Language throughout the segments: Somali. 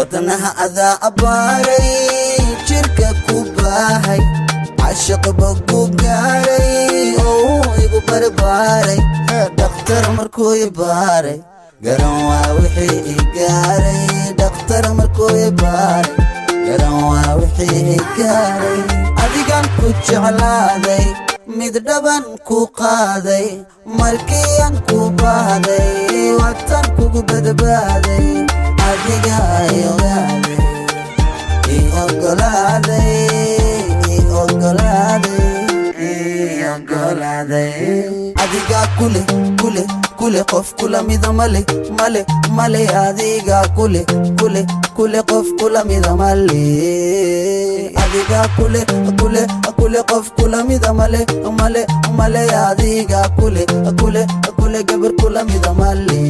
wadnaha adaa abaaray jirka ku baahay عاشق بقو قاري igu barbaaray dhakhtar markuu ibaaray garan waa wixii igaaray dhakhtar markuu ibaaray garan waa wixii igaaray adigan ku jeclaaday mid dhaban ku qaaday markii aan ku baahday watan kugu badbaaday adiga ayogaaday adiga kule qof kula mida male adiga kule qof kula mida male adiga kule qof kula mida male adiga kule gabar kula mida male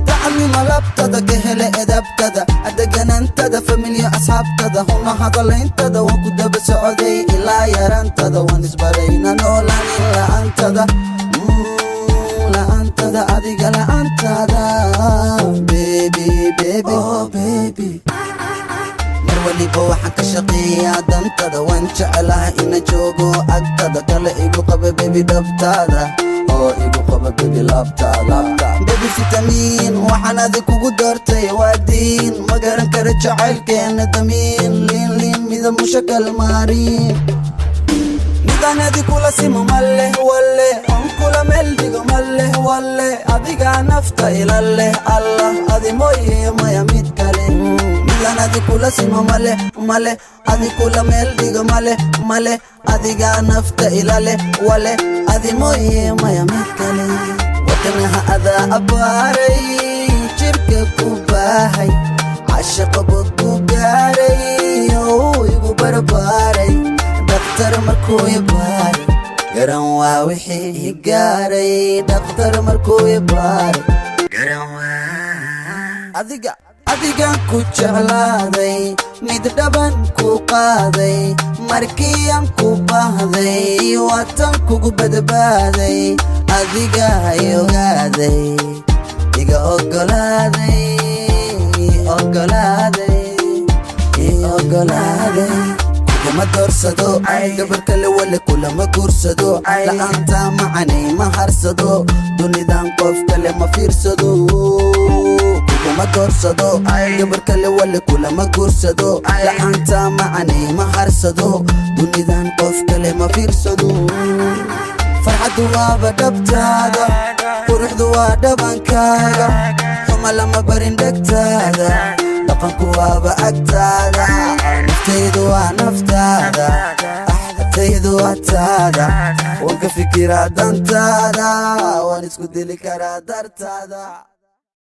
تعلم لبتدا كهل ادبتدا ادغننتدا فاميليا اصحابتدا هما هضلينتدا وكدا بسعودي الى يرانتدا ونسبرينا نولان لا انتدا لا انتدا اديغا لا انتدا بيبي oh baby marwali bo waxaan ka shaqeeyaa dantada waan jecelahay ina joogo agtada kale igu qaba baby dabtada igu qaba baby labtada baby vitamin waxaan adi kugu doortay waa diin ma garan kara jacaylkeena damiin liin mida mushakal maarin midaan adi kula simo male wale on kula meel dhigo male wale adiga nafta ilaale allah adi mooye maya mid kale midaan adi kula simo male adi kula meel dhigo male adiga nafta ilaale wale adi mooye maya mid kale wadnaha adaa abaaray jirka ku baahay عاشق بقو قاري igu barbaaray dhakhtar markuu ibaaray garan waa wixii igaaray dhakhtar markuu ibaaray garan waa adiga ku jeclaaday mid dhaban ku qaaday markii aan ku baahday watan kugu badbaaday adiga ayogaaday iga ogolaaday kuma doorsado gabar kale wale kulama guursado la'aanta macanay ma harsado dunidan qof kale ma fiirsado kuma doorsado gabar kale wale kulama guursado la'aanta macanay ma harsado dunidan qof kale ma fiirsado farxadu waaba dhabtaada quruxdu waa dhabankaaga xuma lama barin dhegtaada dhaqanku waaba agtaada naftaydu waa naftaada axdataydu waa taada waan ka fikiraa dantaada waan isku dili karaa dartaada